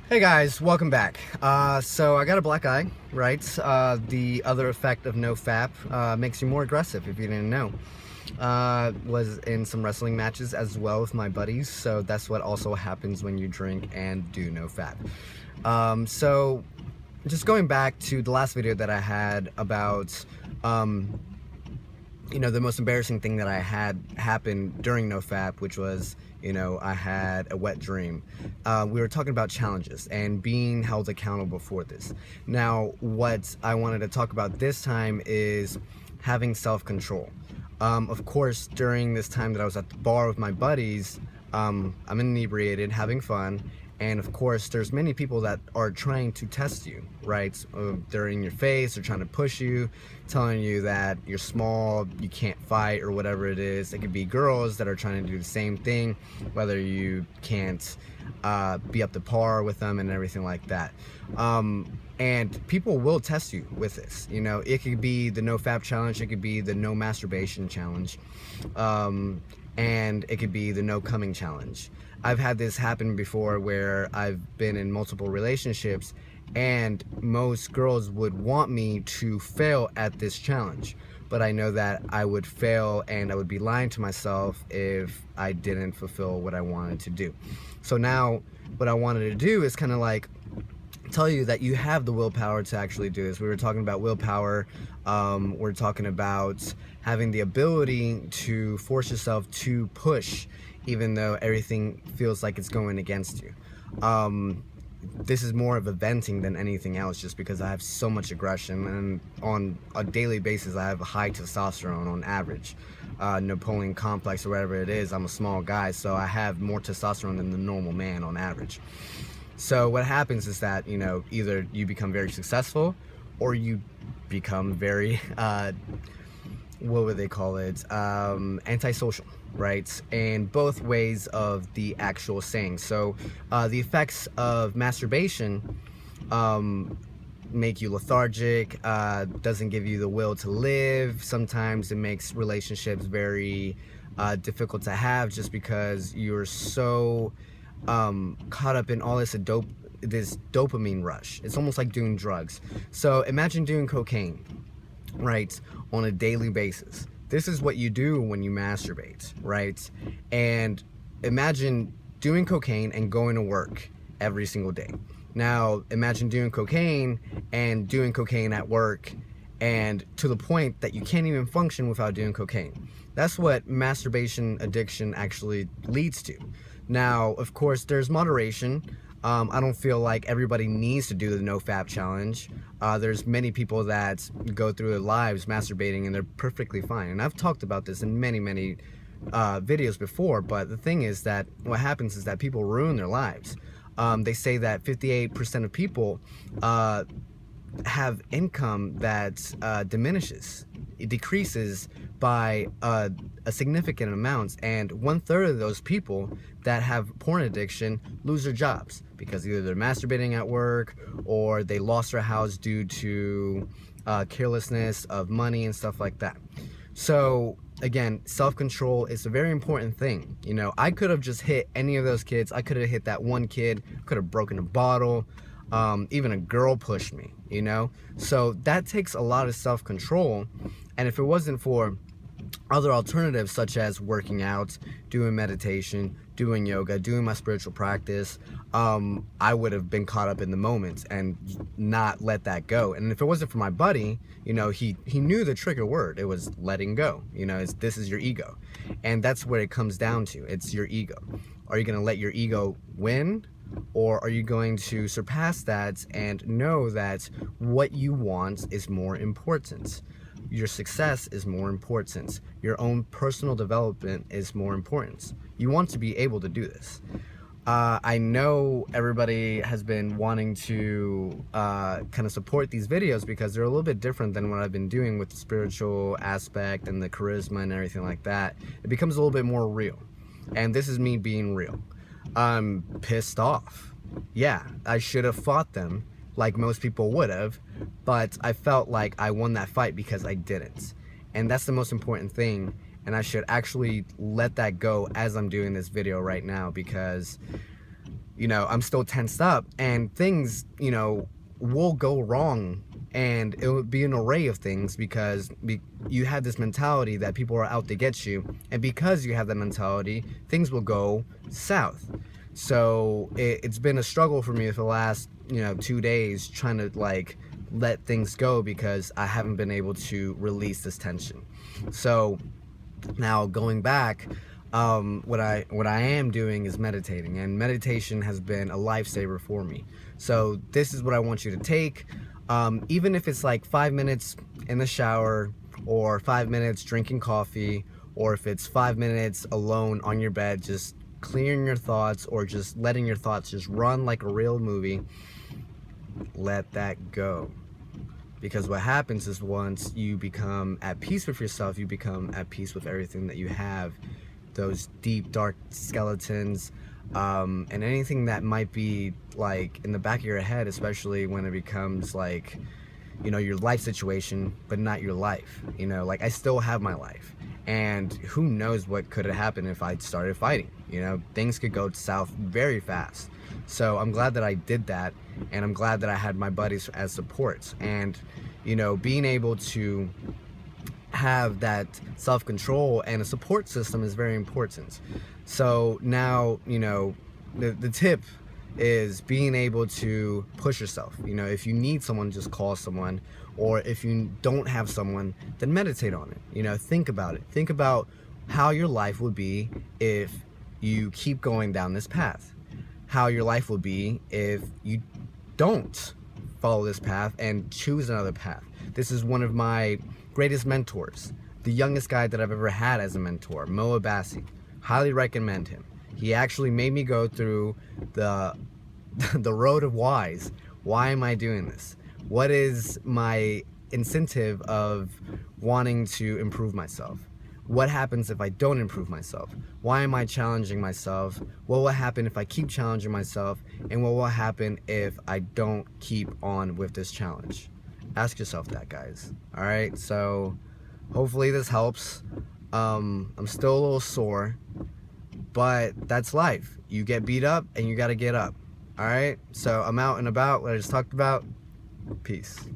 Hey guys, welcome back. So I got a black eye, right? The other effect of Nofap makes you more aggressive, if you didn't know. Was in some wrestling matches as well with my buddies, so that's what also happens when you drink and do Nofap. So just going back to the last video that I had about the most embarrassing thing that I had happen during NoFap, which was, I had a wet dream. We were talking about challenges and being held accountable for this. Now, what I wanted to talk about this time is having self-control. Of course, during this time that I was at the bar with my buddies, I'm inebriated, having fun, and of course, there's many people that are trying to test you, right? They're in your face, they're trying to push you, telling you that you're small, you can't fight, or whatever it is. It could be girls that are trying to do the same thing, whether you can't be up to par with them and everything like that. And people will test you with this. It could be the NoFap challenge, it could be the no masturbation challenge, and it could be the no coming challenge. I've had this happen before where I've been in multiple relationships and most girls would want me to fail at this challenge, but I know that I would fail and I would be lying to myself if I didn't fulfill what I wanted to do. So now what I wanted to do is kind of like tell you that you have the willpower to actually do this. We were talking about willpower. We're talking about having the ability to force yourself to push even though everything feels like it's going against you. This is more of a venting than anything else, just because I have so much aggression, and on a daily basis I have a high testosterone on average. Napoleon complex or whatever it is, I'm a small guy, so I have more testosterone than the normal man on average. So what happens is that, either you become very successful or you become very, what would they call it, antisocial, right? And both ways of the actual saying. So the effects of masturbation make you lethargic, doesn't give you the will to live. Sometimes it makes relationships very difficult to have, just because you're so caught up in all this dopamine rush. It's almost like doing drugs. So imagine doing cocaine, right, on a daily basis. This is what you do when you masturbate, right? And imagine doing cocaine and going to work every single day. Now imagine doing cocaine at work, and to the point that you can't even function without doing cocaine. That's what masturbation addiction actually leads to. Now, of course, there's moderation. I don't feel like everybody needs to do the NoFap challenge. There's many people that go through their lives masturbating and they're perfectly fine. And I've talked about this in many videos before, but the thing is that what happens is that people ruin their lives. They say that 58% of people have income that diminishes. It decreases by a significant amount, and 1/3 of those people that have porn addiction lose their jobs because either they're masturbating at work or they lost their house due to carelessness of money and stuff like that. So again, self-control is a very important thing. I could have just hit any of those kids. I could have hit that one kid, could have broken a bottle, even a girl pushed me, so that takes a lot of self-control. And if it wasn't for other alternatives such as working out, doing meditation, doing yoga, doing my spiritual practice, I would have been caught up in the moment and not let that go. And if it wasn't for my buddy, he knew the trigger word. It was letting go. This is your ego. And that's what it comes down to. It's your ego. Are you going to let your ego win? Or are you going to surpass that and know that what you want is more important? Your success is more important. Your own personal development is more important. You want to be able to do this. I know everybody has been wanting to kind of support these videos because they're a little bit different than what I've been doing with the spiritual aspect and the charisma and everything like that. It becomes a little bit more real. And this is me being real. I'm pissed off. Yeah, I should have fought them like most people would have, but I felt like I won that fight because I didn't. And that's the most important thing, and I should actually let that go as I'm doing this video right now, because I'm still tensed up, and things, will go wrong, and it would be an array of things because you have this mentality that people are out to get you, and because you have that mentality, things will go south. So it's been a struggle for me for the last 2 days trying to like let things go because I haven't been able to release this tension. So now going back, what I am doing is meditating, and meditation has been a lifesaver for me. So this is what I want you to take, even if it's like 5 minutes in the shower, or 5 minutes drinking coffee, or if it's 5 minutes alone on your bed, just clearing your thoughts, or just letting your thoughts just run like a real movie. Let that go. Because what happens is once you become at peace with yourself, you become at peace with everything that you have, those deep, dark skeletons, and anything that might be like in the back of your head, especially when it becomes like, your life situation, but not your life. Like I still have my life. And who knows what could have happened if I started fighting. Things could go south very fast. So I'm glad that I did that, and I'm glad that I had my buddies as supports. And, being able to have that self-control and a support system is very important. So now, the tip is being able to push yourself. If you need someone, just call someone, or if you don't have someone, then meditate on it. Think about it. Think about how your life would be if you keep going down this path, how your life will be if you don't follow this path and choose another path. This is one of my greatest mentors, the youngest guy that I've ever had as a mentor, Mo Abbasi. Highly recommend him. He actually made me go through the road of whys. Why am I doing this? What is my incentive of wanting to improve myself? What happens if I don't improve myself? Why am I challenging myself? What will happen if I keep challenging myself? And what will happen if I don't keep on with this challenge? Ask yourself that, guys. All right, so hopefully this helps. I'm still a little sore, but that's life. You get beat up and you got to get up. All right, so I'm out and about, what I just talked about. Peace.